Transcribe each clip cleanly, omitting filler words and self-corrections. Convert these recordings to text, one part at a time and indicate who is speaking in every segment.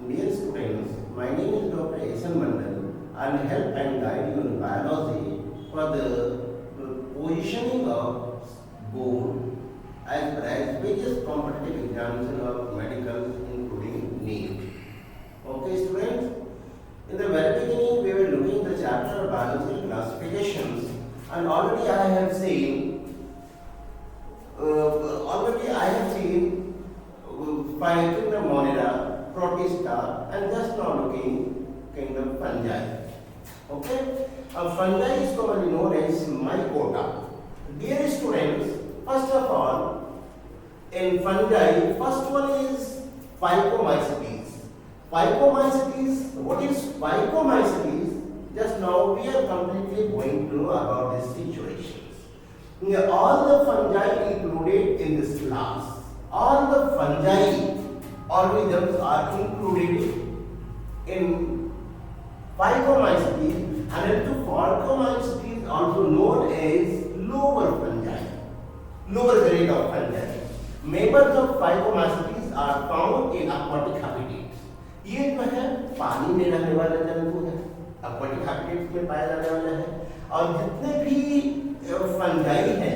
Speaker 1: Dear students, my name is Dr. Esan Mandal. I will help and guide you in biology for the positioning of bone as per as various competitive examinations of medical including NEET. Okay students, in the very beginning we were looking at the chapter of biological classifications, and already I have seen kingdom Monera, Protista, and just now looking kingdom Fungi. Okay, fungi is commonly known as Mycota. Dear students, first of all, in fungi, first one is Phycomycetes. Phycomycetes, what is Phycomycetes? Just now we are completely going to know about these situations. All the fungi included in this class, all the fungi organisms are included in Phycomycetes, and to Phycomycetes also known as lower fungi, lower grade of fungi. Members of Phycomycetes are found in aquatic habitats. ये जो है पानी में रहने वाले जंतु है, aquatic habitats में पाया जाने वाला है, और जितने भी फंगाई है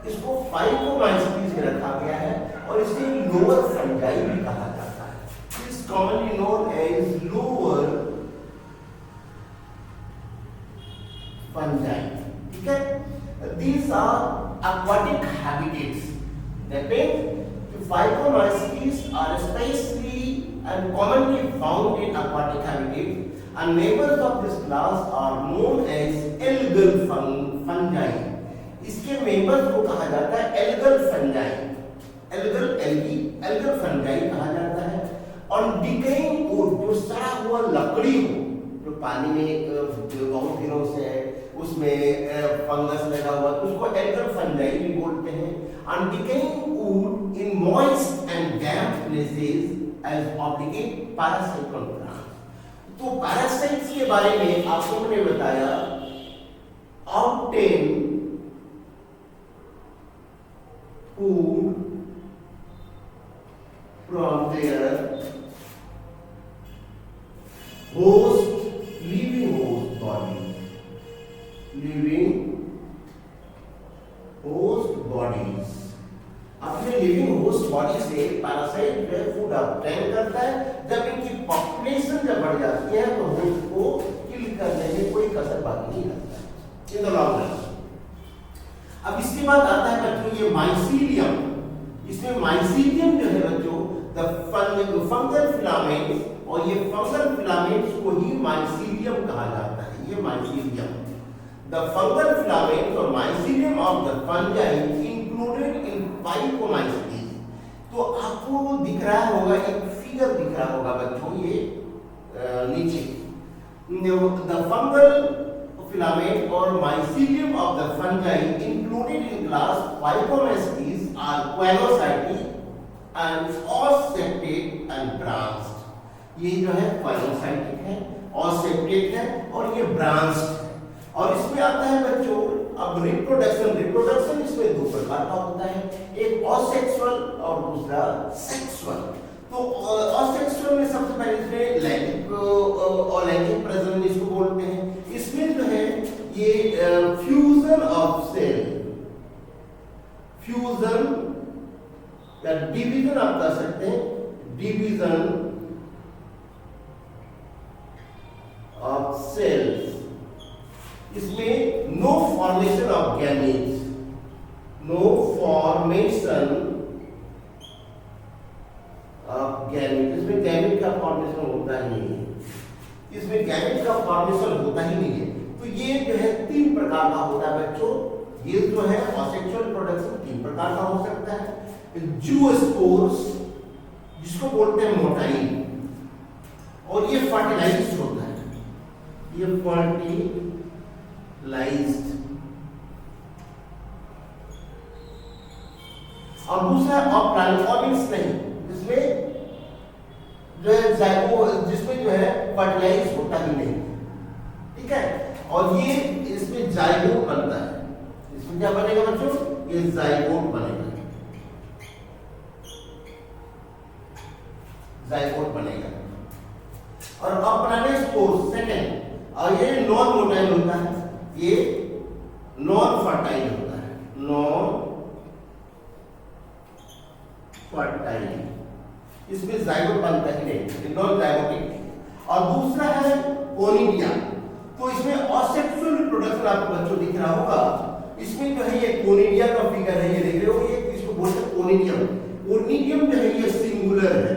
Speaker 1: इसको फाइकोमाइसीटीज में रखा गया है और इसे लोअर फंगाई भी कहा जाता है. इस commonly known as lower fungi. ठीक है, these are aquatic habitats. That means Phycomycetes are especially and commonly found in aquatic habitats, and members of this class are known as algal fungi. इसके members को कहा जाता है algal fungi. algal fungi कहा जाता है. और decaying wood, जो सड़ा हुआ लकड़ी हो, जो पानी में बहुत दिनों से है, उसमें फंगस लगा हुआ, उसको algal fungi भी बोलते हैं. And decaying wood in moist and damp places as obligate parasite on plants. तो पैरासाइट्स के बारे में आपको मैंने बताया, obtain food from their host, living host body, living host bodies. अपने लिविंग होस्ट बॉडी से पैरासाइट जो है फूड ऑब्टेन करता है. जब इनकी पॉपुलेशन जब बढ़ जाती है तो होस्ट को किल करने में कोई कसर बाकी नहीं रहता इन द लॉन्ग रन. अब इसके बाद आता है बच्चों ये माइसीलियम. इसमें माइसीलियम जो है बच्चों द फंगल फिलामेंट्स, और ये फंगल फिलामेंट्स को ही माइसीलियम कहा जाता है. ये माइसीलियम, द फंगल फिलामेंट्स और mycelium of the fungi included in Phycomycetes. तो आपको दिख रहा होगा, एक फिगर दिख रहा होगा बच्चों ये नीचे. द फंगल फिलामेंट और mycelium of the fungi included in class Phycomycetes are coenocytic and aseptate and branched. ये जो है क्वेलोसाइटिक है, ऑसेप्टेड है और ये ब्रांच्ड है. और इसमें आता है बच्चों अब रिप्रोडक्शन इसमें दो प्रकार का होता है, एक असेक्सुअल और दूसरा सेक्सुअल. तो असेक्सुअल में सबसे पहले इसमें लैंगिक और लैंगिक प्रजनन इसको बोलते हैं. इसमें जो है ये फ्यूजन ऑफ सेल, फ्यूजन या डिवीजन आप कर सकते हैं, डिवीजन ऑफ सेल्स. इसमें no formation of gametes, no formation of gamete. इसमें गैमेट का फॉर्मेशन होता ही नहीं है, इसमें गैमेट का फॉर्मेशन होता ही नहीं है. तो ये जो है तीन प्रकार का होता है बच्चों. ये जो है असेक्सुअल प्रोडक्शन तीन प्रकार का हो सकता है. जूस्पोर्स जिसको बोलते हैं मोटाई, और ये फर्टिलाइज्ड होता है, ये फर्टिलाइज्ड. और दूसरा ऑर्गेनिक्स नहीं, जिसमें जो है जाइगो, जिसमें जो है फर्टिलाइज होता ही नहीं. ठीक है, और ये इसमें जाइगोट बनता है. इसमें क्या बनेगा बच्चों? ये जाइगोट बनेगा. जाइगोट बनेगा. और अपनाने स्पोर्स सेकंड, और ये नॉन मोटाइल होता है, ये नॉन फर्टाइल होता है, नॉन फर्टाइल, इसमें जाइगोट बनता ही नहीं, नॉन जाइगोटिक। और दूसरा है कोनिडिया, तो इसमें असेक्सुअल रिप्रोडक्शन आपको बच्चों दिख रहा होगा, इसमें जो है ये कोनिडिया का फिगर है, ये देख रहे हो, ये इसको बोलते हैं कोनिडियम। कोनिडियम जो है ये सिंगुलर है,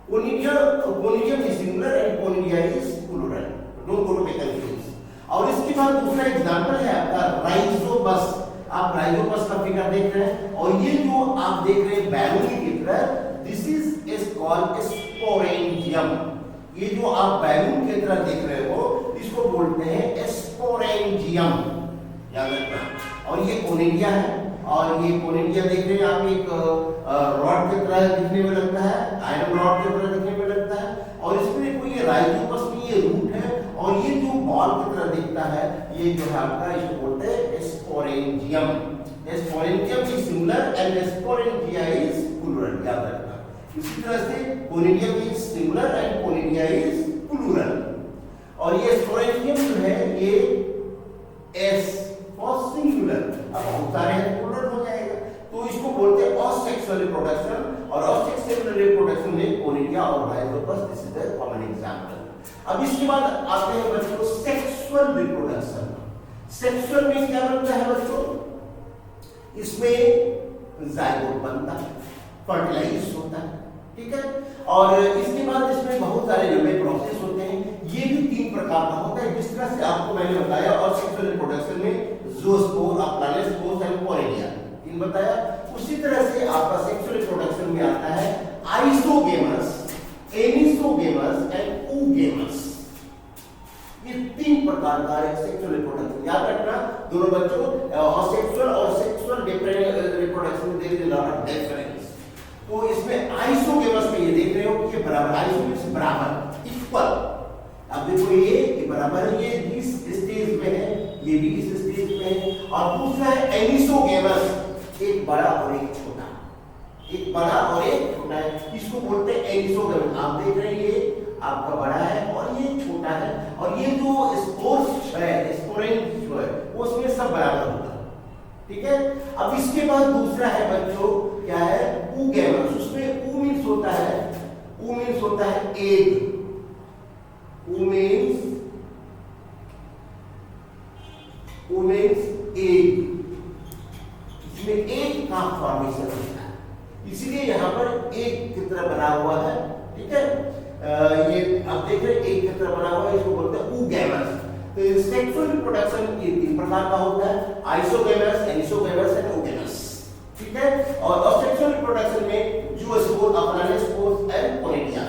Speaker 1: conidium is singular and conidia is plural, don't go to be confuse. और इसके बाद दूसरा एग्जांपल है आपका राइजोबस, आप राइजोबस का फिगर देख रहे हैं, और ये जो आप देख रहे हैं बैलून की तरह, दिस इज कॉल्ड स्पोरेंजियम। ये जो आप बैलून की तरह देख रहे हो इसको बोलते हैं स्पोरेंजियम, याद रखना। और ये कोनिडिया है, और ये कोनिडिया देख रहे हैं आप, एक रॉड की तरह दिखने में लगता है, आयरन रॉड की तरह दिखने में लगता है, और इसमें कोई राइजोबस में ये रूट है, और ये जो बॉल की तरह दिखता है ये जो है आपका, इसको बोलते हैं sporangium. Sporangium is singular and sporangia is plural, याद रखना। इसी तरह से conidium is singular and conidia is plural. और ये स्पोरेंजियम जो है ये एस फॉर सिंगुलर, अब बहुत सारे हैं प्लूरल हो जाएगा, तो इसको बोलते हैं असेक्सुअल रिप्रोडक्शन। और असेक्सुअल रिप्रोडक्शन में कोनिडिया और rhizopus, this is the common example. अब इसके बाद आते हैं बच्चों सेक्सुअल रिप्रोडक्शन। सेक्सुअल में क्या बनता है बच्चों, इसमें जाइगोट बनता है, फर्टिलाइज होता है, ठीक है। और इसके बाद इसमें बहुत सारे लंबे प्रोसेस होते हैं, ये भी 3 प्रकार का होता है, जिस तरह से आपको मैंने बताया। और सेक्सुअल रिप्रोडक्शन में ज़ूस्पोर, अप्लानेस्पोर एंड कोनिडिया 3 बताया। उसी तरह से आपका सेक्सुअल रिप्रोडक्शन में आता है आइसोगेमस, एनिसोगेमस एंड oogamous। ये 3 प्रकार का है सेक्सुअल रिप्रोडक्शन, याद रखना दोनों बच्चों। असेक्सुअल और सेक्सुअल रिप्रोडक्शन में there is a lot of difference. तो इसमें आइसोगेमस में ये देख रहे हो कि ये बराबर, आइसोगेमस बराबर, इक्वल। अब देखो ये बराबर है, ये इस स्टेज में है, ये भी इस स्टेज में है। और दूसरा है एनिसोगेमस, एक बड़ा और एक छोटा, एक बड़ा और एक छोटा है, इसको बोलते हैं एनिसोगेमस। आप देख रहे हैं ये आपका बड़ा है और ये छोटा है, और ये जो स्पोर्स है, स्पोरेंज जो है वो उसमें सब बराबर होगा, ठीक है। अब इसके बाद दूसरा है बच्चों क्या है, oogamous। उसमें ऊ मींस होता है, ऊ मींस होता है एग, ऊ मींस एग, इसमें एग का फॉर्मेशन होता है, इसीलिए यहाँ पर एग की तरह बना हुआ है, ठीक है। ये आप देख रहे हैं एक की तरह बना हुआ है, इसको बोलते हैं oogamous। तो सेक्सुअल रिप्रोडक्शन ये 3 प्रकार का होता है, आइसोगेमस, एनिसोगेमस एंड oogamous, ठीक है। और असेक्सुअल रिप्रोडक्शन में ज़ूस्पोर, अप्लानेस्पोर एंड कोनिडिया।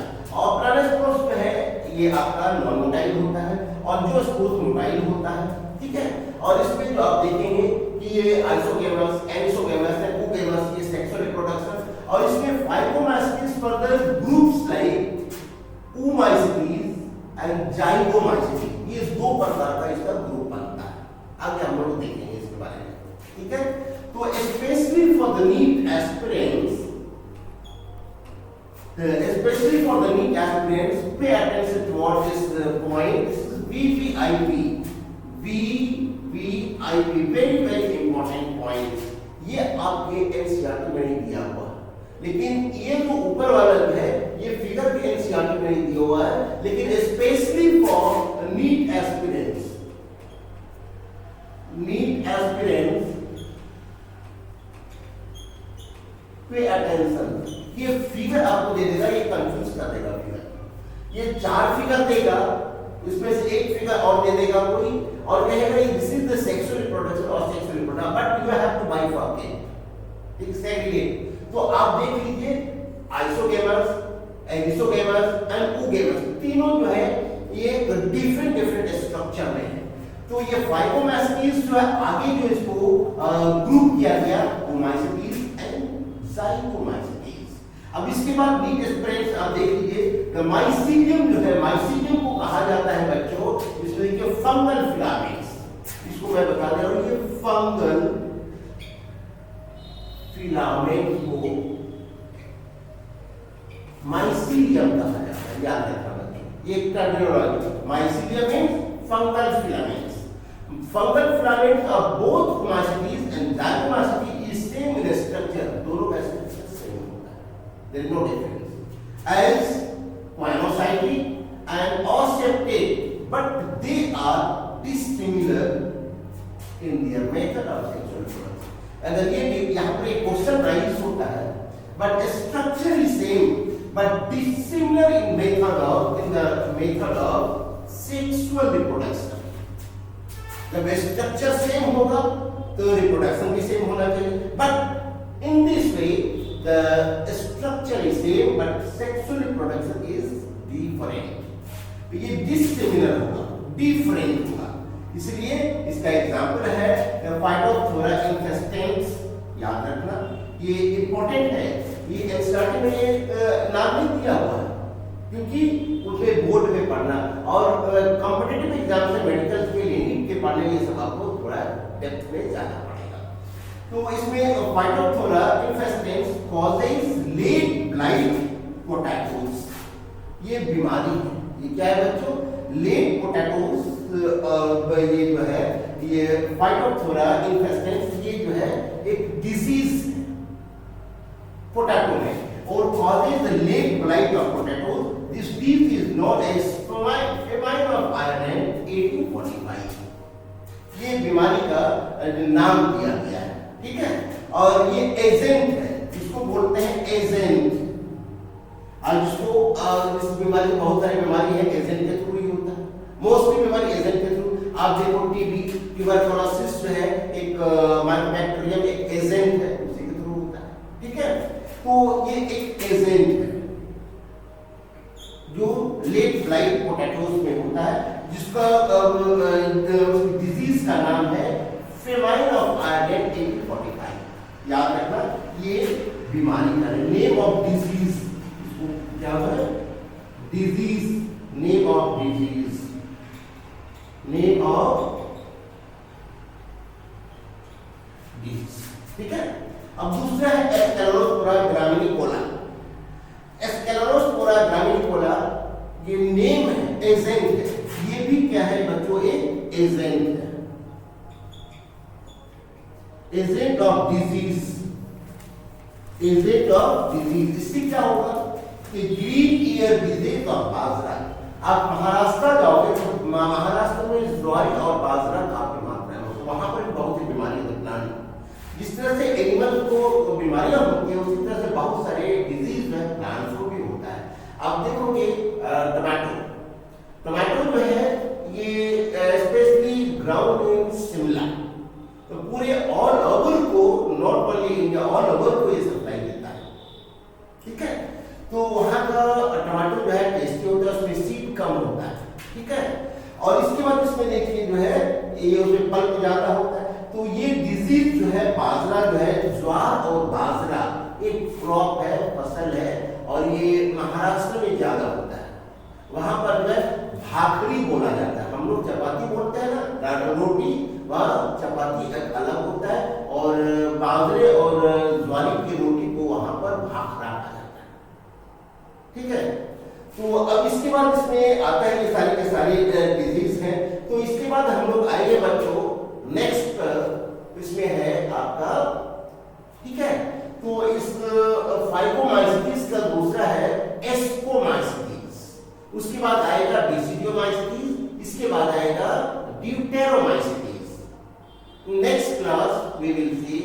Speaker 1: अप्लानेस्पोर जो है ये आपका नॉन मोटाइल होता है, और ज़ूस्पोर मोटाइल होता है, ठीक है। और इसमें जो आप देखेंगे कि ये आइसोगेमस, एनिसोगेमस एंड oogamous, ये सेक्सुअल रिप्रोडक्शन। और इसमें phycomycetes further groups like oomacetes and zygomacetes, ये 2 प्रकार का इसका ग्रुप बनता है। आगे हम लोग देखेंगे इसके बारे में, ठीक है। तो specially for the NEET aspirants, pay attention towards this point, VVIP, very very important point. ये आपके एनसीईआरटी में नहीं दिया हुआ, लेकिन ये जो ऊपर वाला जो है ये फिगर भी एनसीईआरटी में नहीं दिया हुआ है, लेकिन specially for NEET aspirants, pay attention. ये फिगर आपको दे देगा, ये कंफ्यूज कर देगा फिगर। ये 4 फिगर देगा, इसमें से एक फिगर और दे देगा कोई, और कहेगा this is the sexual reproduction और sexual reproduction, but you have to bifurcate, ठीक, सेग्रीगेट। तो आप देख लीजिए आइसोगेमस, एनिसोगेमस एंड oogamous, तीनों जो है ये डिफरेंट स्ट्रक्चर में है। तो ये फाइकोमास्टिस जो है आगे जो इसको ग्रुप किया गया, oomacetes एंड zygomacetes। अब इसके बाद नीट एस्पिरेंट्स आप देख लीजिए, माइसीडियम जो है, माइसीडियम को कहा जाता है बच्चों, इसमें देखिए फंगल फिलामेंट्स, इसको मैं बता दे रहा हूं, ये फंगल फिलामेंट को माइसीलियम कहा जाता है, याद रखना बच्चों ये terminology. Mycelium means fungal filaments. Fungal filaments are both होमोसिटीज एंड डायगोसिटी इज सेम इन स्ट्रक्चर, दोनों का स्ट्रक्चर सेम होता है, there is no difference as coenocytic and aseptate, but they are dissimilar in their method of sexual reproduction. अगर ये यहाँ पर एक क्वेश्चन राइज होता है, but structure is same, but dissimilar in the method of sexual reproduction. जब structure same होगा तो रिप्रोडक्शन भी सेम होना चाहिए, but in this way the structure is same but sexual reproduction is different. ये dissimilar होगा, डिफरेंट होगा, इसलिए इसका एग्जांपल है फाइटोप्थोरा इन्फेस्टेंस। याद रखना ये इंपॉर्टेंट है, ये एनसीईआरटी में ये नाम नहीं दिया हुआ है क्योंकि उसमें बोर्ड में पढ़ना और कॉम्पिटिटिव एग्जाम से मेडिकल के लिए नीट के पढ़ने ये सब आपको थोड़ा डेप्थ में जाना पड़ेगा। तो इसमें Phytophthora infestans causes late blight potatoes, ये बीमारी है। ये क्या है बच्चों? लेट पोटैटोस, ये जो है ये फाइटोप्थोरा इन्फेस्टेंस, ये जो है एक डिजीज है पोटैटो में और causes the late blight of potatoes. This disease is known as famine of Ireland 1845। ये बीमारी का नाम दिया गया है, ठीक है, और ये एजेंट है, इसको बोलते हैं एजेंट। आज जिसको इस बीमारी में बहुत सारी बीमारी है एजेंट के थ्रू ही होता है, मोस्टली बीमारी एजेंट के थ्रू। आप देखो टीबी, ट्यूबरकुलोसिस जो है एक माइकोबैक्टीरियम एक एजेंट है, उसी के थ्रू होता है, ठीक है। तो ये एक एजेंट है जो लेट ब्लाइट पोटैटोस में होता है, जिसका डिजीज का नाम है फेमाइन ऑफ आयरलैंड 1845। याद रखना ये बीमारी का नेम ऑफ डिजीज क्या है? Disease, name of disease, name of disease, ठीक है। अब दूसरा है एस्केलेरोस्पोरा ग्रामिनिकोला। एस्केलेरोस्पोरा ग्रामिनिकोला ये नेम है, एजेंट है, ये भी क्या है बच्चों? एक एजेंट है, agent of disease, agent of disease. इससे क्या होगा कि ग्रीन ईयर डिजीज और बाजरा। आप महाराष्ट्र जाओगे तो महाराष्ट्र में ज्वारी और बाजरा काफी मात्रा में, तो वहां पर भी बहुत सी बीमारी है। जिस तरह से एनिमल को बीमारियां होती है उसी तरह से बहुत सारे डिजीज में प्लांट्स को भी होता है। आप देखोगे टमाटो जो है ये स्पेशली ग्राउंड इन शिमला, तो पूरे ऑल ओवर को, not only India, all over को ये सप्लाई देता है, ठीक है। तो वहां का टमाटर जो है टेस्टी होता है, उसमें सीड कम होता है, ठीक है। और इसके बाद इसमें देखिए जो है ये उसमें पल्प ज्यादा होता है। तो ये डिजीज जो है बाजरा जो है, ज्वार और बाजरा एक क्रॉप है, फसल है, और ये महाराष्ट्र में ज्यादा होता है। वहां पर जो है भाकरी बोला जाता है, हम लोग चपाती बोलते हैं ना, रोटी, वहां चपाती अलग होता है और बाजरे और ज्वारी की रोटी को वहां पर भाखरा कहा जाता है, ठीक है। तो अब इसके बाद इसमें आता है ये सारी के सारी डिजीज हैं। तो इसके बाद हम लोग आएंगे बच्चों नेक्स्ट, इसमें है आपका, ठीक है। तो इस फाइकोमाइसीटीज का दूसरा है एस्कोमाइसीटीज, उसके बाद आएगा बेसिडियोमाइसीटीज, इसके बाद आएगा deuteromycetes. Next class we will C